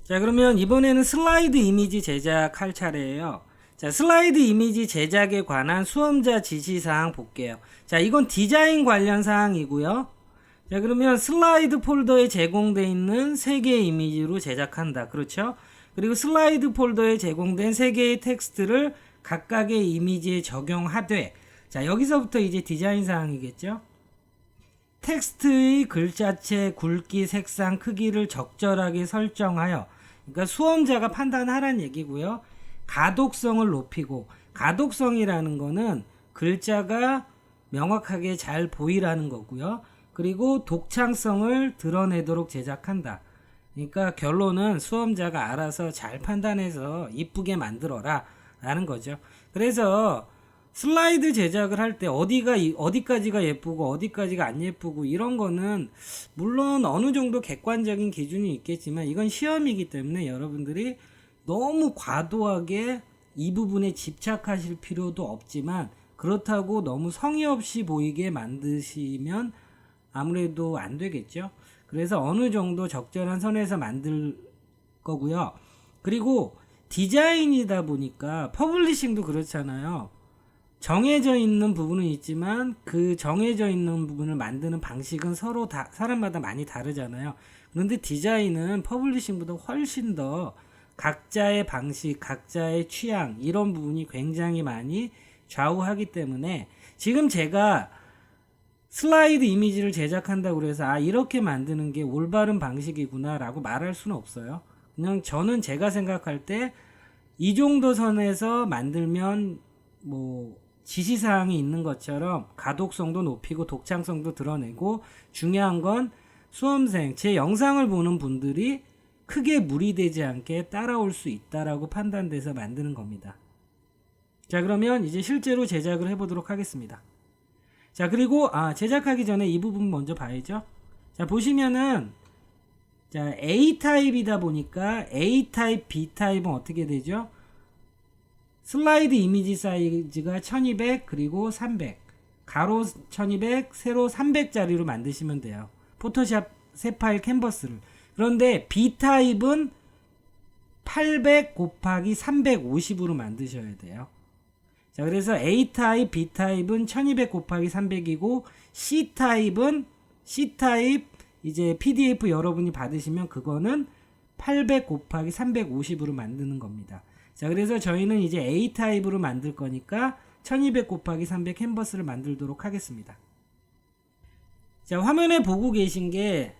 자, 그러면 이번에는 슬라이드 이미지 제작할 차례예요. 자, 슬라이드 이미지 제작에 관한 수험자 지시사항 볼게요. 자, 이건 디자인 관련 사항이고요. 자, 그러면 슬라이드 폴더에 제공되어 있는 3개의 이미지로 제작한다. 그렇죠? 그리고 슬라이드 폴더에 제공된 3개의 텍스트를 각각의 이미지에 적용하되, 자, 여기서부터 이제 디자인 사항이겠죠? 텍스트의 글자체, 굵기, 색상, 크기를 적절하게 설정하여, 그러니까 수험자가 판단하라는 얘기고요. 가독성을 높이고, 가독성이라는 거는 글자가 명확하게 잘 보이라는 거고요. 그리고 독창성을 드러내도록 제작한다. 그러니까 결론은 수험자가 알아서 잘 판단해서 이쁘게 만들어라 라는 거죠. 그래서 슬라이드 제작을 할 때 어디까지가 예쁘고 어디까지가 안 예쁘고 이런 거는 물론 어느 정도 객관적인 기준이 있겠지만 이건 시험이기 때문에 여러분들이 너무 과도하게 이 부분에 집착하실 필요도 없지만, 그렇다고 너무 성의 없이 보이게 만드시면 아무래도 안 되겠죠. 그래서 어느 정도 적절한 선에서 만들 거고요. 그리고 디자인이다 보니까 퍼블리싱도 그렇잖아요. 정해져 있는 부분은 있지만 그 정해져 있는 부분을 만드는 방식은 서로 다 사람마다 많이 다르잖아요. 그런데 디자인은 퍼블리싱보다 훨씬 더 각자의 방식, 각자의 취향 이런 부분이 굉장히 많이 좌우하기 때문에 지금 제가 슬라이드 이미지를 제작한다고 해서 이렇게 만드는 게 올바른 방식이구나 라고 말할 수는 없어요. 그냥 저는 제가 생각할 때 이 정도 선에서 만들면 뭐 지시사항이 있는 것처럼 가독성도 높이고 독창성도 드러내고, 중요한 건 수험생, 제 영상을 보는 분들이 크게 무리되지 않게 따라올 수 있다라고 판단돼서 만드는 겁니다. 자, 그러면 이제 실제로 제작을 해보도록 하겠습니다. 자, 그리고 제작하기 전에 이 부분 먼저 봐야죠. 자, 보시면은 자, A타입이다 보니까 A타입, B타입은 어떻게 되죠? 슬라이드 이미지 사이즈가 1200 그리고 300, 가로 1200 세로 300짜리로 만드시면 돼요. 포토샵 새 파일 캔버스를. 그런데 B타입은 800 곱하기 350으로 만드셔야 돼요. 자, 그래서 A타입, B타입은 1200 곱하기 300이고 C타입 이제 PDF 여러분이 받으시면 그거는 800 곱하기 350으로 만드는 겁니다. 자, 그래서 저희는 이제 A타입으로 만들 거니까 1200 곱하기 300 캔버스를 만들도록 하겠습니다. 자, 화면에 보고 계신 게,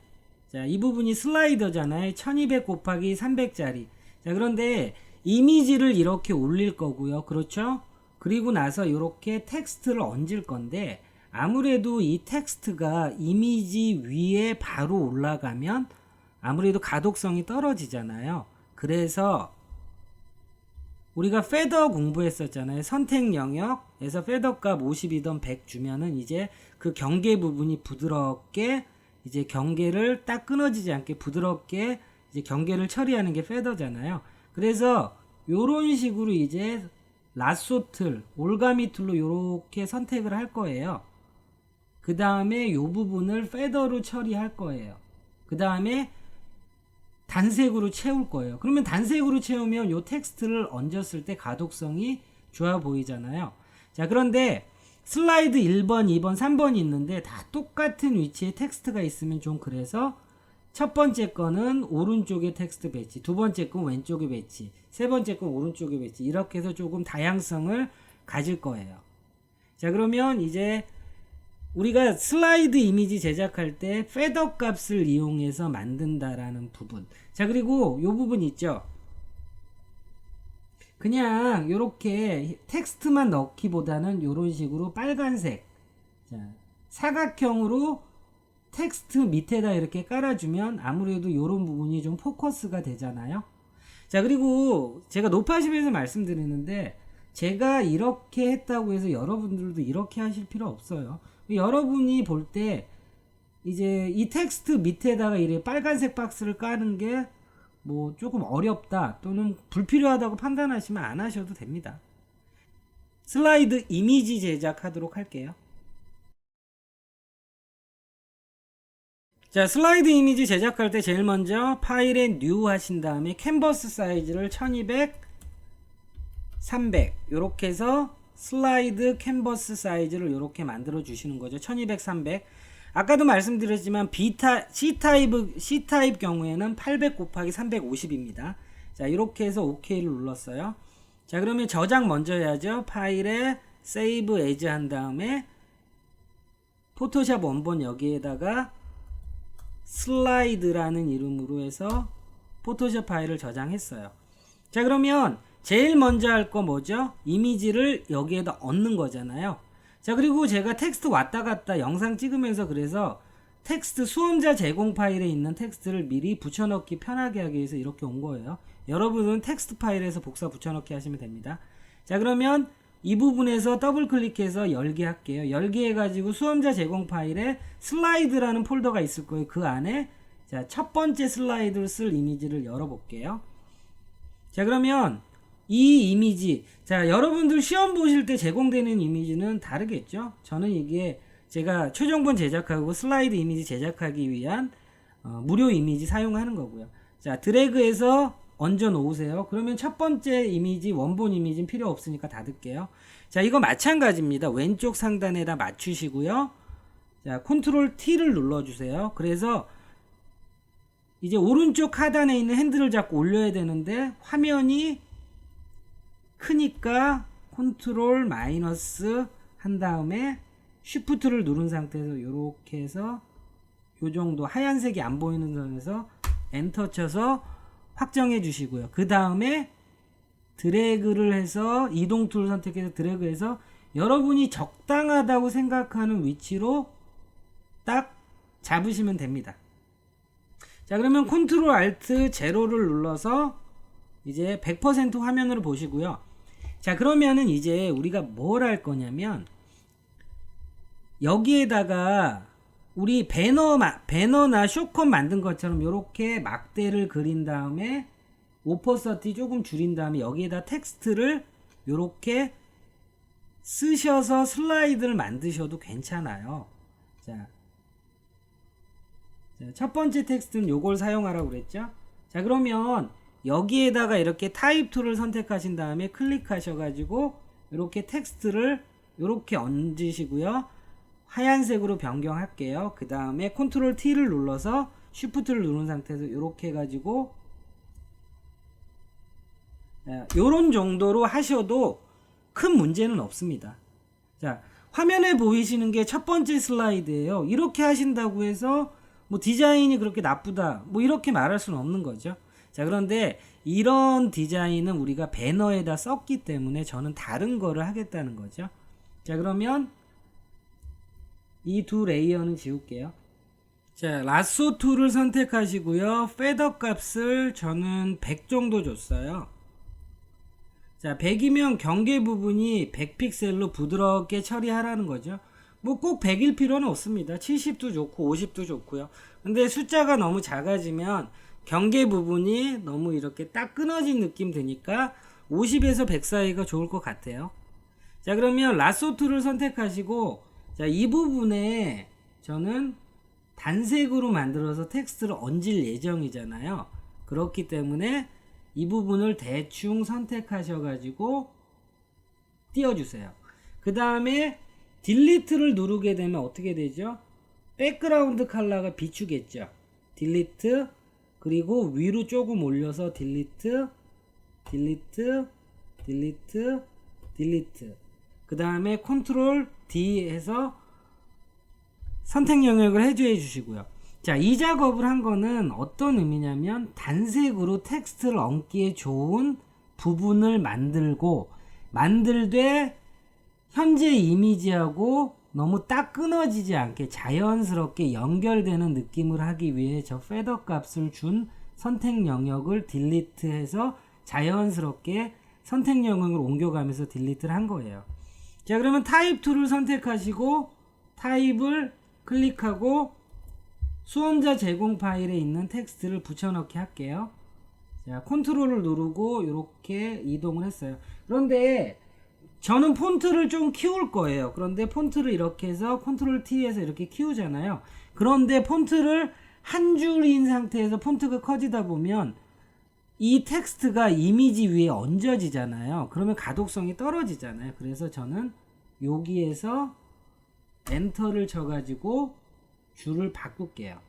자, 이 부분이 슬라이더잖아요. 1200 곱하기 300짜리. 자, 그런데 이미지를 이렇게 올릴 거고요. 그렇죠? 그리고 나서 이렇게 텍스트를 얹을 건데, 아무래도 이 텍스트가 이미지 위에 바로 올라가면 아무래도 가독성이 떨어지잖아요. 그래서 우리가 페더 공부했었잖아요. 선택 영역에서 페더 값 50이던 100 주면은 이제 그 경계 부분이 부드럽게 이제 경계를 딱 끊어지지 않게 부드럽게 이제 경계를 처리하는 게 페더잖아요. 그래서 요런 식으로 이제 라쏘 틀, 올가미 툴로 요렇게 선택을 할 거예요. 그 다음에 요 부분을 페더로 처리할 거예요. 그 다음에 단색으로 채울 거예요. 그러면 단색으로 채우면 요 텍스트를 얹었을 때 가독성이 좋아 보이잖아요. 자, 그런데 슬라이드 1번, 2번, 3번이 있는데 다 똑같은 위치에 텍스트가 있으면 좀 그래서 첫 번째 거는 오른쪽에 텍스트 배치, 두 번째 건 왼쪽에 배치, 세 번째 건 오른쪽에 배치, 이렇게 해서 조금 다양성을 가질 거예요. 자, 그러면 이제 우리가 슬라이드 이미지 제작할 때 페더 값을 이용해서 만든다라는 부분. 자, 그리고 요 부분 있죠. 그냥 요렇게 텍스트만 넣기보다는 요런 식으로 빨간색, 자, 사각형으로 텍스트 밑에다 이렇게 깔아주면 아무래도 요런 부분이 좀 포커스가 되잖아요. 자, 그리고 제가 높아지면서 말씀드리는데 제가 이렇게 했다고 해서 여러분들도 이렇게 하실 필요 없어요. 여러분이 볼 때 이제 이 텍스트 밑에다가 이렇게 빨간색 박스를 까는 게 뭐 조금 어렵다 또는 불필요하다고 판단하시면 안 하셔도 됩니다. 슬라이드 이미지 제작하도록 할게요. 자, 슬라이드 이미지 제작할 때 제일 먼저 파일에 뉴 하신 다음에 캔버스 사이즈를 1200, 300 요렇게 해서 슬라이드 캔버스 사이즈를 요렇게 만들어 주시는 거죠. 1200, 300. 아까도 말씀드렸지만 C타입 경우에는 800 곱하기 350입니다. 자, 이렇게 해서 OK를 눌렀어요. 자, 그러면 저장 먼저 해야죠. 파일에 세이브 에즈 한 다음에 포토샵 원본 여기에다가 슬라이드라는 이름으로 해서 포토샵 파일을 저장했어요. 자, 그러면 제일 먼저 할 거 뭐죠? 이미지를 여기에다 얹는 거잖아요. 자, 그리고 제가 텍스트 왔다 갔다 영상 찍으면서 그래서 텍스트 수험자 제공 파일에 있는 텍스트를 미리 붙여넣기 편하게 하기 위해서 이렇게 온 거예요. 여러분은 텍스트 파일에서 복사 붙여넣기 하시면 됩니다. 자, 그러면 이 부분에서 더블 클릭해서 열기 할게요. 열기 해가지고 수험자 제공 파일에 슬라이드라는 폴더가 있을 거예요. 그 안에 자, 첫 번째 슬라이드를 쓸 이미지를 열어볼게요. 자, 그러면 이 이미지, 자, 여러분들 시험 보실 때 제공되는 이미지는 다르겠죠? 저는 이게 제가 최종본 제작하고 슬라이드 이미지 제작하기 위한 무료 이미지 사용하는 거고요. 자, 드래그해서 얹어 놓으세요. 그러면 첫 번째 이미지, 원본 이미지는 필요 없으니까 닫을게요. 자, 이거 마찬가지입니다. 왼쪽 상단에다 맞추시고요. 자, 컨트롤 T를 눌러주세요. 그래서 이제 오른쪽 하단에 있는 핸들을 잡고 올려야 되는데 화면이 크니까 컨트롤 마이너스 한 다음에 쉬프트를 누른 상태에서 이렇게 해서 요 정도 하얀색이 안 보이는 선에서 엔터 쳐서 확정해 주시고요. 그 다음에 드래그를 해서 이동 툴 선택해서 드래그해서 여러분이 적당하다고 생각하는 위치로 딱 잡으시면 됩니다. 자, 그러면 컨트롤 알트 제로를 눌러서 이제 100% 화면으로 보시고요. 자, 그러면은 이제 우리가 뭘 할 거냐면 여기에다가 우리 배너나 쇼컷 만든 것처럼 이렇게 막대를 그린 다음에 오퍼서티 조금 줄인 다음에 여기에다 텍스트를 이렇게 쓰셔서 슬라이드를 만드셔도 괜찮아요. 자, 첫 번째 텍스트는 요걸 사용하라고 그랬죠. 자, 그러면 여기에다가 이렇게 타입 툴을 선택하신 다음에 클릭하셔가지고 이렇게 텍스트를 이렇게 얹으시고요. 하얀색으로 변경할게요. 그 다음에 컨트롤 T를 눌러서 쉬프트를 누른 상태에서 이렇게 해가지고 요런 정도로 하셔도 큰 문제는 없습니다. 자, 화면에 보이시는 게 첫 번째 슬라이드예요. 이렇게 하신다고 해서 뭐 디자인이 그렇게 나쁘다 뭐 이렇게 말할 수는 없는 거죠. 자, 그런데 이런 디자인은 우리가 배너에다 썼기 때문에 저는 다른 거를 하겠다는 거죠. 자, 그러면 이 두 레이어는 지울게요. 자, 라sso 툴을 선택하시고요. 페더 값을 저는 100 정도 줬어요. 자, 100이면 경계 부분이 100픽셀로 부드럽게 처리하라는 거죠. 뭐 꼭 100일 필요는 없습니다. 70도 좋고 50도 좋고요. 근데 숫자가 너무 작아지면 경계 부분이 너무 이렇게 딱 끊어진 느낌 드니까 50에서 100 사이가 좋을 것 같아요. 자, 그러면 라sso 툴을 선택하시고 자, 이 부분에 저는 단색으로 만들어서 텍스트를 얹을 예정이잖아요. 그렇기 때문에 이 부분을 대충 선택하셔가지고 띄워주세요. 그 다음에 딜리트를 누르게 되면 어떻게 되죠? 백그라운드 컬러가 비추겠죠. 딜리트, 그리고 위로 조금 올려서 딜리트, 딜리트, 딜리트, 딜리트. 그 다음에 컨트롤 D 해서 선택 영역을 해제해 주시고요. 자, 이 작업을 한 거는 어떤 의미냐면 단색으로 텍스트를 얹기에 좋은 부분을 만들되 현재 이미지하고 너무 딱 끊어지지 않게 자연스럽게 연결되는 느낌을 하기 위해 저 페더 값을 준 선택 영역을 딜리트해서 자연스럽게 선택 영역을 옮겨가면서 딜리트를 한 거예요. 자, 그러면 타입 툴을 선택하시고 타입을 클릭하고 수험자 제공 파일에 있는 텍스트를 붙여넣기 할게요. 자, 컨트롤을 누르고 이렇게 이동을 했어요. 그런데 저는 폰트를 좀 키울 거예요. 그런데 폰트를 이렇게 해서 컨트롤 T에서 이렇게 키우잖아요. 그런데 폰트를 한 줄인 상태에서 폰트가 커지다 보면 이 텍스트가 이미지 위에 얹어지잖아요. 그러면 가독성이 떨어지잖아요. 그래서 저는 여기에서 엔터를 쳐가지고 줄을 바꿀게요.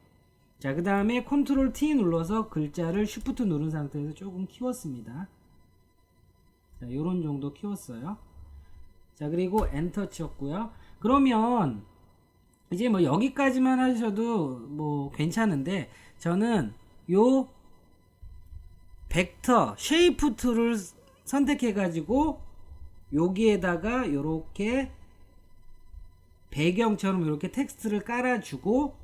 자, 그 다음에 컨트롤 T 눌러서 글자를 쉬프트 누른 상태에서 조금 키웠습니다. 자, 요런 정도 키웠어요. 자, 그리고 엔터 쳤고요. 그러면 이제 뭐 여기까지만 하셔도 뭐 괜찮은데, 저는 요 벡터 쉐이프 툴을 선택해 가지고 여기에다가 요렇게 배경처럼 이렇게 텍스트를 깔아주고,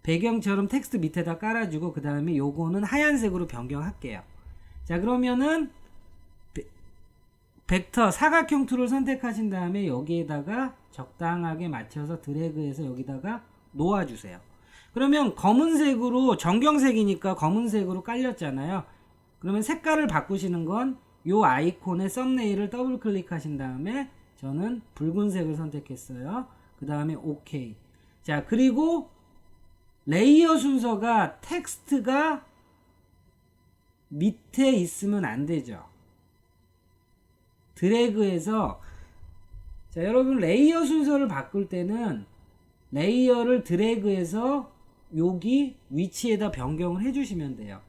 배경처럼 텍스트 밑에다 깔아주고, 그 다음에 요거는 하얀색으로 변경할게요. 자, 그러면은 벡터 사각형 툴을 선택하신 다음에 여기에다가 적당하게 맞춰서 드래그해서 여기다가 놓아주세요. 그러면 검은색으로, 정경색이니까 검은색으로 깔렸잖아요. 그러면 색깔을 바꾸시는 건 요 아이콘의 썸네일을 더블 클릭하신 다음에 저는 붉은색을 선택했어요. 그 다음에 OK. 자, 그리고 레이어 순서가 텍스트가 밑에 있으면 안 되죠. 드래그해서, 자, 여러분 레이어 순서를 바꿀 때는 레이어를 드래그해서 여기 위치에다 변경을 해주시면 돼요.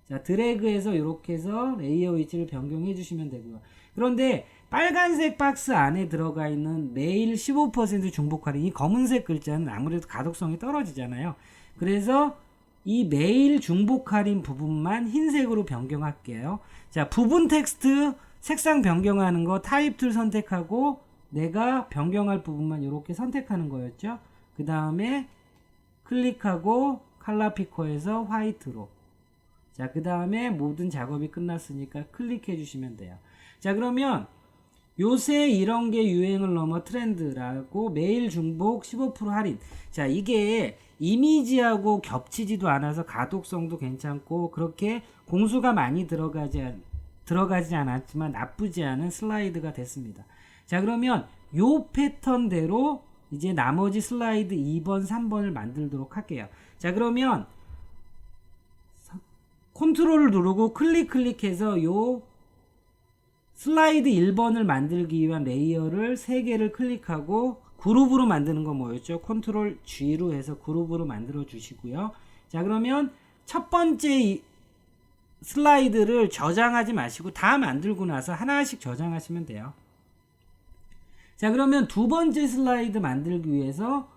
자, 드래그해서 이렇게 해서 레이어 위치를 변경해 주시면 되고요. 그런데 빨간색 박스 안에 들어가 있는 매일 15% 중복 할인, 이 검은색 글자는 아무래도 가독성이 떨어지잖아요. 그래서 이 매일 중복 할인 부분만 흰색으로 변경할게요. 자, 부분 텍스트 색상 변경하는 거 타입 툴 선택하고 내가 변경할 부분만 이렇게 선택하는 거였죠. 그 다음에 클릭하고 컬러 피커에서 화이트로. 자, 그 다음에 모든 작업이 끝났으니까 클릭해 주시면 돼요. 자, 그러면 요새 이런 게 유행을 넘어 트렌드라고 매일 중복 15% 할인. 자, 이게 이미지하고 겹치지도 않아서 가독성도 괜찮고 그렇게 공수가 많이 들어가지 않았지만 나쁘지 않은 슬라이드가 됐습니다. 자, 그러면 요 패턴대로 이제 나머지 슬라이드 2번, 3번을 만들도록 할게요. 자, 그러면 컨트롤을 누르고 클릭해서 요 슬라이드 1번을 만들기 위한 레이어를 3개를 클릭하고 그룹으로 만드는 거 뭐였죠? 컨트롤 G로 해서 그룹으로 만들어 주시고요. 자, 그러면 첫 번째 슬라이드를 저장하지 마시고 다 만들고 나서 하나씩 저장하시면 돼요. 자, 그러면 두 번째 슬라이드 만들기 위해서,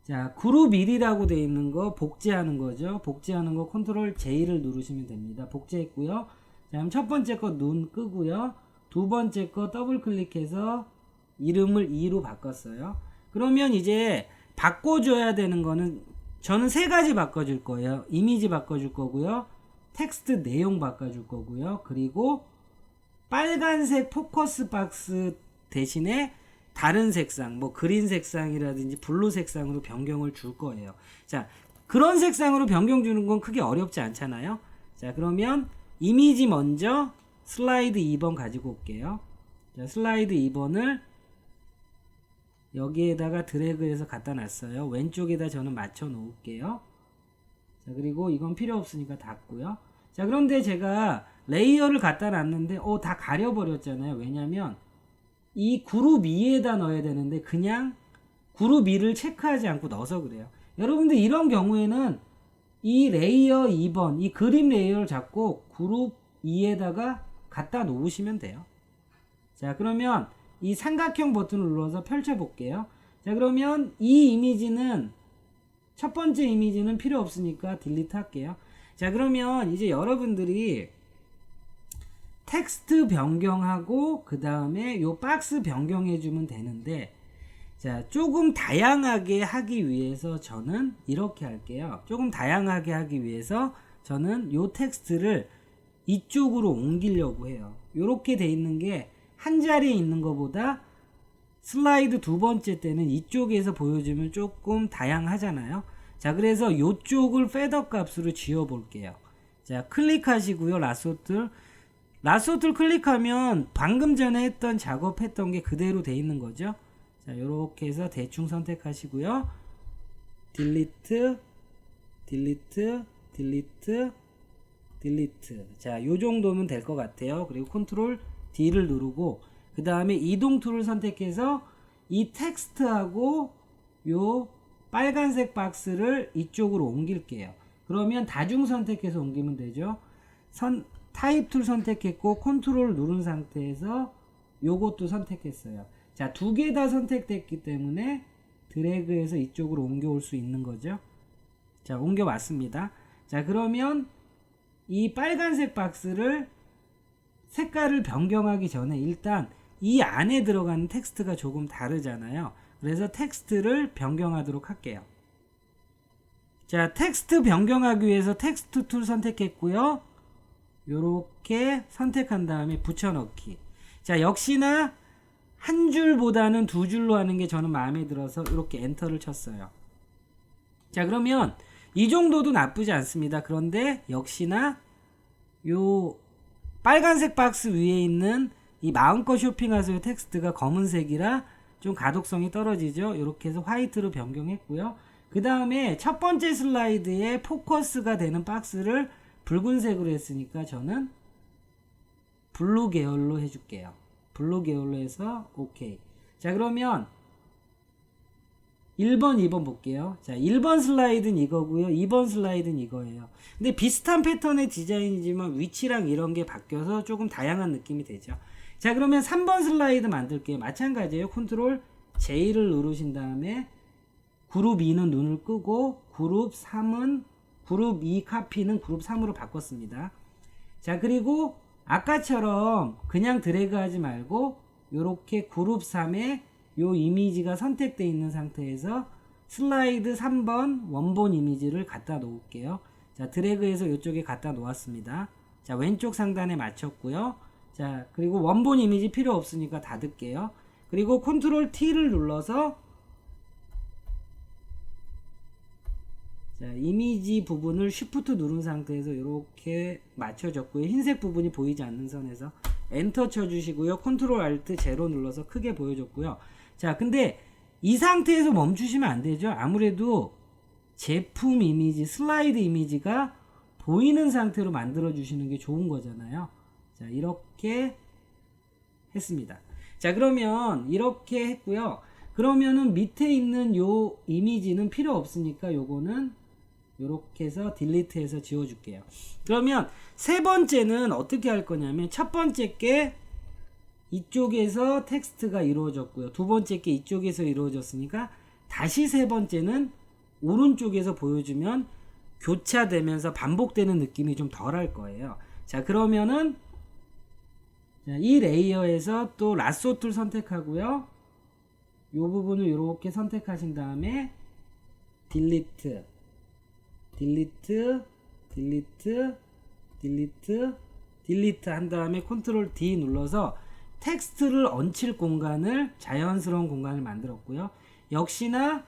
자, 그룹 1이라고 되어 있는 거 복제하는 거죠. 복제하는 거 컨트롤 J를 누르시면 됩니다. 복제했고요. 자, 그럼 첫 번째 거 눈 끄고요. 두 번째 거 더블 클릭해서 이름을 2로 바꿨어요. 그러면 이제 바꿔줘야 되는 거는 저는 3가지 바꿔줄 거예요. 이미지 바꿔줄 거고요. 텍스트 내용 바꿔줄 거고요. 그리고 빨간색 포커스 박스 대신에 다른 색상, 뭐 그린 색상이라든지 블루 색상으로 변경을 줄 거예요. 자, 그런 색상으로 변경 주는 건 크게 어렵지 않잖아요. 자, 그러면 이미지 먼저 슬라이드 2번 가지고 올게요. 자, 슬라이드 2번을 여기에다가 드래그해서 갖다 놨어요. 왼쪽에다 저는 맞춰 놓을게요. 자, 그리고 이건 필요 없으니까 닫고요. 자, 그런데 제가 레이어를 갖다 놨는데 다 가려버렸잖아요. 왜냐면 이 그룹 2에다 넣어야 되는데 그냥 그룹 2를 체크하지 않고 넣어서 그래요. 여러분들 이런 경우에는 이 레이어 2번, 이 그림 레이어를 잡고 그룹 2에다가 갖다 놓으시면 돼요. 자, 그러면 이 삼각형 버튼을 눌러서 펼쳐 볼게요. 자, 그러면 이 이미지는 첫 번째 이미지는 필요 없으니까 딜리트 할게요. 자, 그러면 이제 여러분들이 텍스트 변경하고 그 다음에 요 박스 변경해 주면 되는데, 자, 조금 다양하게 하기 위해서 저는 이렇게 할게요. 조금 다양하게 하기 위해서 저는 요 텍스트를 이쪽으로 옮기려고 해요. 요렇게 돼 있는 게 한 자리에 있는 것보다 슬라이드 두 번째 때는 이쪽에서 보여주면 조금 다양하잖아요. 자, 그래서 요쪽을 패더 값으로 지워 볼게요. 자, 클릭하시고요. 라소툴 클릭하면 방금 전에 했던 작업했던 게 그대로 돼 있는 거죠. 자, 요렇게 해서 대충 선택하시고요. 딜리트, 딜리트, 딜리트, 딜리트. 자, 요 정도면 될 것 같아요. 그리고 컨트롤 D를 누르고 그 다음에 이동 툴을 선택해서 이 텍스트하고 요 빨간색 박스를 이쪽으로 옮길게요. 그러면 다중 선택해서 옮기면 되죠. 타입 툴 선택했고 컨트롤 누른 상태에서 요것도 선택했어요. 자, 두 개 다 선택됐기 때문에 드래그해서 이쪽으로 옮겨올 수 있는 거죠. 자, 옮겨왔습니다. 자, 그러면 이 빨간색 박스를 색깔을 변경하기 전에 일단 이 안에 들어가는 텍스트가 조금 다르잖아요. 그래서 텍스트를 변경하도록 할게요. 자, 텍스트 변경하기 위해서 텍스트 툴 선택했고요. 요렇게 선택한 다음에 붙여넣기. 자, 역시나 한 줄보다는 두 줄로 하는 게 저는 마음에 들어서 이렇게 엔터를 쳤어요. 자, 그러면 이 정도도 나쁘지 않습니다. 그런데 역시나 요 빨간색 박스 위에 있는 이 마음껏 쇼핑하세요 텍스트가 검은색이라 좀 가독성이 떨어지죠. 이렇게 해서 화이트로 변경했고요. 그 다음에 첫 번째 슬라이드에 포커스가 되는 박스를 붉은색으로 했으니까 저는 블루 계열로 해줄게요. 블루 계열로 해서 오케이. 자, 그러면 1번, 2번 볼게요. 자, 1번 슬라이드는 이거고요. 2번 슬라이드는 이거예요. 근데 비슷한 패턴의 디자인이지만 위치랑 이런 게 바뀌어서 조금 다양한 느낌이 되죠. 자, 그러면 3번 슬라이드 만들게요. 마찬가지예요. 컨트롤 J를 누르신 다음에 그룹 2는 눈을 끄고 그룹 2 카피는 그룹 3으로 바꿨습니다. 자, 그리고 아까처럼 그냥 드래그 하지 말고 요렇게 그룹 3에 요 이미지가 선택되어 있는 상태에서 슬라이드 3번 원본 이미지를 갖다 놓을게요. 자, 드래그해서 이쪽에 갖다 놓았습니다. 자, 왼쪽 상단에 맞췄고요. 자, 그리고 원본 이미지 필요 없으니까 닫을게요. 그리고 컨트롤 T를 눌러서 자, 이미지 부분을 쉬프트 누른 상태에서 이렇게 맞춰줬고요. 흰색 부분이 보이지 않는 선에서 엔터 쳐주시고요. 컨트롤 알트 제로 눌러서 크게 보여줬고요. 자, 근데 이 상태에서 멈추시면 안 되죠. 아무래도 제품 이미지, 슬라이드 이미지가 보이는 상태로 만들어 주시는 게 좋은 거잖아요. 자, 이렇게 했습니다. 자, 그러면 이렇게 했고요. 그러면은 밑에 있는 요 이미지는 필요 없으니까 요거는 요렇게 해서 딜리트해서 지워줄게요. 그러면 세 번째는 어떻게 할 거냐면 첫 번째 게 이쪽에서 텍스트가 이루어졌고요. 두 번째 게 이쪽에서 이루어졌으니까 다시 세 번째는 오른쪽에서 보여주면 교차되면서 반복되는 느낌이 좀 덜 할 거예요. 자, 그러면은 이 레이어에서 또 라sso 툴 선택하고요. 이 부분을 이렇게 선택하신 다음에 딜리트, 딜리트, 딜리트, 딜리트, 딜리트 한 다음에 컨트롤 D 눌러서 텍스트를 얹힐 공간을 자연스러운 공간을 만들었고요. 역시나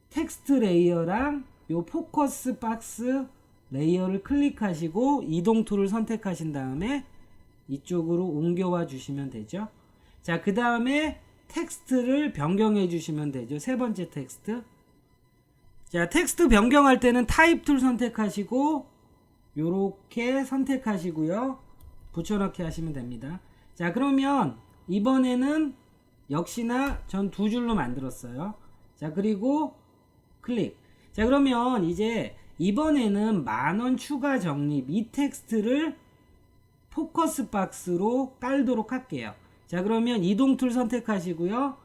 텍스트 레이어랑 요 포커스 박스 레이어를 클릭하시고 이동 툴을 선택하신 다음에 이쪽으로 옮겨와 주시면 되죠. 자, 그 다음에 텍스트를 변경해 주시면 되죠. 세 번째 텍스트. 자, 텍스트 변경할 때는 타입 툴 선택하시고 요렇게 선택하시고요. 붙여넣기 하시면 됩니다. 자, 그러면 이번에는 역시나 전 두 줄로 만들었어요. 자, 그리고 클릭. 자, 그러면 이제 이번에는 10,000원 추가 적립 이 텍스트를 포커스 박스로 깔도록 할게요. 자, 그러면 이동 툴 선택하시고요.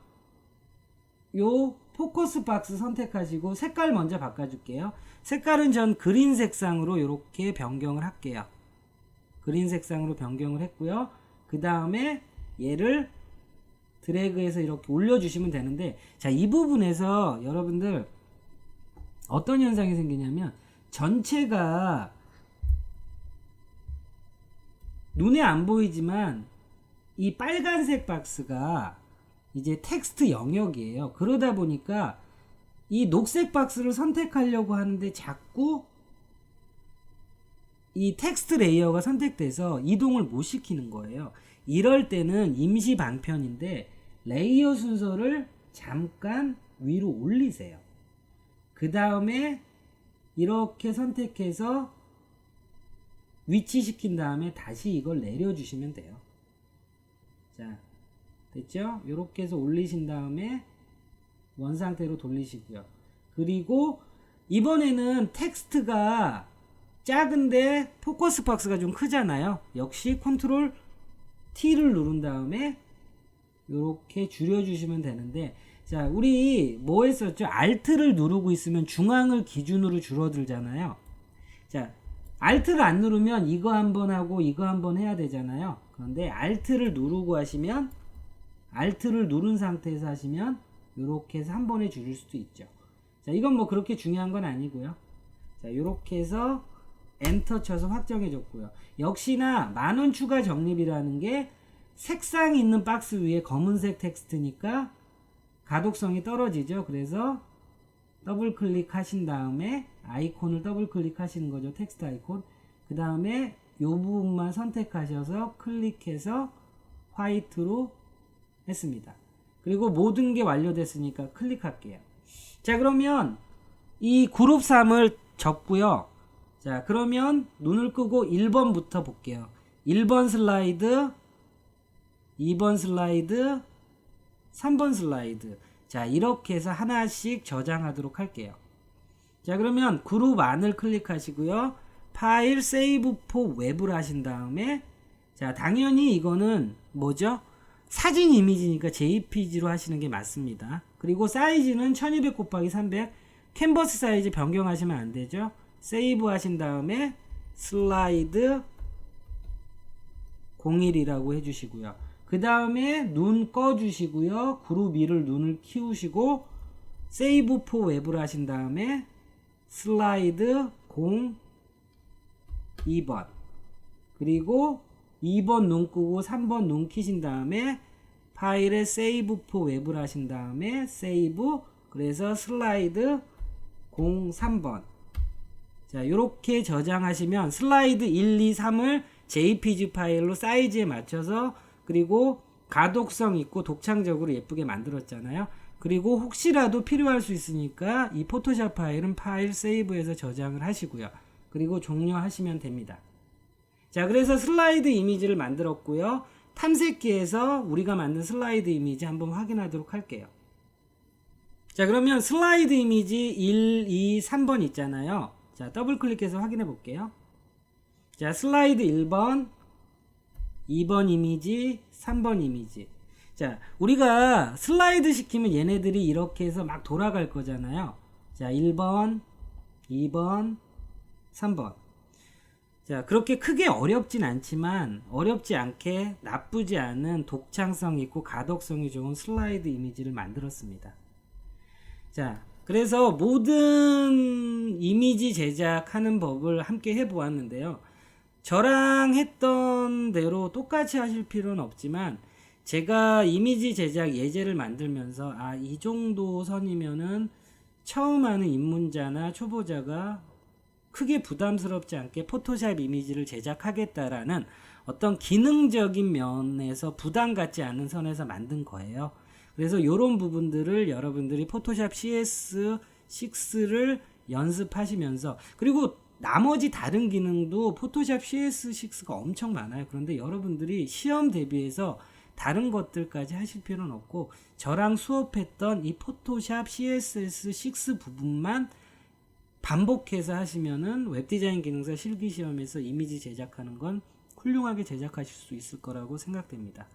요 포커스 박스 선택하시고 색깔 먼저 바꿔줄게요. 색깔은 전 그린 색상으로 이렇게 변경을 할게요. 그린 색상으로 변경을 했고요. 그 다음에 얘를 드래그해서 이렇게 올려주시면 되는데, 자, 이 부분에서 여러분들 어떤 현상이 생기냐면 전체가 눈에 안 보이지만 이 빨간색 박스가 이제 텍스트 영역이에요. 그러다 보니까 이 녹색 박스를 선택하려고 하는데 자꾸 이 텍스트 레이어가 선택돼서 이동을 못 시키는 거예요. 이럴 때는 임시 방편인데 레이어 순서를 잠깐 위로 올리세요. 그 다음에 이렇게 선택해서 위치시킨 다음에 다시 이걸 내려주시면 돼요. 자, 됐죠? 이렇게 해서 올리신 다음에 원상태로 돌리시고요. 그리고 이번에는 텍스트가 작은데 포커스 박스가 좀 크잖아요. 역시 컨트롤 T를 누른 다음에 이렇게 줄여주시면 되는데, 자, 우리 뭐 했었죠? Alt를 누르고 있으면 중앙을 기준으로 줄어들잖아요. 자, Alt를 안 누르면 이거 한번 하고 이거 한번 해야 되잖아요. 그런데 Alt를 누르고 하시면, Alt를 누른 상태에서 하시면 이렇게 해서 한 번에 줄일 수도 있죠. 자, 이건 뭐 그렇게 중요한 건 아니고요. 자, 이렇게 해서 엔터 쳐서 확정해 줬고요. 역시나 만원 추가 적립이라는 게 색상이 있는 박스 위에 검은색 텍스트니까 가독성이 떨어지죠. 그래서 더블 클릭하신 다음에 아이콘을 더블 클릭하시는 거죠. 텍스트 아이콘. 그 다음에 이 부분만 선택하셔서 클릭해서 화이트로 했습니다. 그리고 모든 게 완료됐으니까 클릭할게요. 자, 그러면 이 그룹 3을 접고요. 자, 그러면 눈을 끄고 1번부터 볼게요. 1번 슬라이드, 2번 슬라이드, 3번 슬라이드. 자, 이렇게 해서 하나씩 저장하도록 할게요. 자, 그러면 그룹 안을 클릭하시고요. 파일 세이브 포 웹을 하신 다음에, 자, 당연히 이거는 뭐죠? 사진 이미지니까 JPG로 하시는 게 맞습니다. 그리고 사이즈는 1200 곱하기 300, 캔버스 사이즈 변경하시면 안 되죠. 세이브 하신 다음에 슬라이드 01이라고 해주시고요. 그 다음에 눈 꺼주시고요. 그룹 2를 눈을 키우시고 세이브 포 웹을 하신 다음에 슬라이드 02번, 그리고 2번 눈 끄고 3번 눈 키신 다음에 파일에 세이브 포 웹을 하신 다음에 세이브, 그래서 슬라이드 03번. 자, 요렇게 저장하시면 슬라이드 1, 2, 3을 JPG 파일로 사이즈에 맞춰서, 그리고 가독성 있고 독창적으로 예쁘게 만들었잖아요. 그리고 혹시라도 필요할 수 있으니까 이 포토샵 파일은 파일 세이브해서 저장을 하시고요. 그리고 종료하시면 됩니다. 자, 그래서 슬라이드 이미지를 만들었고요. 탐색기에서 우리가 만든 슬라이드 이미지 한번 확인하도록 할게요. 자, 그러면 슬라이드 이미지 1, 2, 3번 있잖아요. 자, 더블 클릭해서 확인해 볼게요. 자, 슬라이드 1번, 2번 이미지, 3번 이미지. 자, 우리가 슬라이드 시키면 얘네들이 이렇게 해서 막 돌아갈 거잖아요. 자, 1번, 2번, 3번. 자, 그렇게 크게 어렵진 않지만 어렵지 않게 나쁘지 않은 독창성 있고 가독성이 좋은 슬라이드 이미지를 만들었습니다. 자, 그래서 모든 이미지 제작하는 법을 함께 해보았는데요. 저랑 했던 대로 똑같이 하실 필요는 없지만 제가 이미지 제작 예제를 만들면서 이 정도 선이면은 처음 하는 입문자나 초보자가 크게 부담스럽지 않게 포토샵 이미지를 제작하겠다라는 어떤 기능적인 면에서 부담 갖지 않는 선에서 만든 거예요. 그래서 이런 부분들을 여러분들이 포토샵 CS6를 연습하시면서, 그리고 나머지 다른 기능도 포토샵 CS6가 엄청 많아요. 그런데 여러분들이 시험 대비해서 다른 것들까지 하실 필요는 없고 저랑 수업했던 이 포토샵 CSS6 부분만 반복해서 하시면은 웹디자인 기능사 실기시험에서 이미지 제작하는 건 훌륭하게 제작하실 수 있을 거라고 생각됩니다.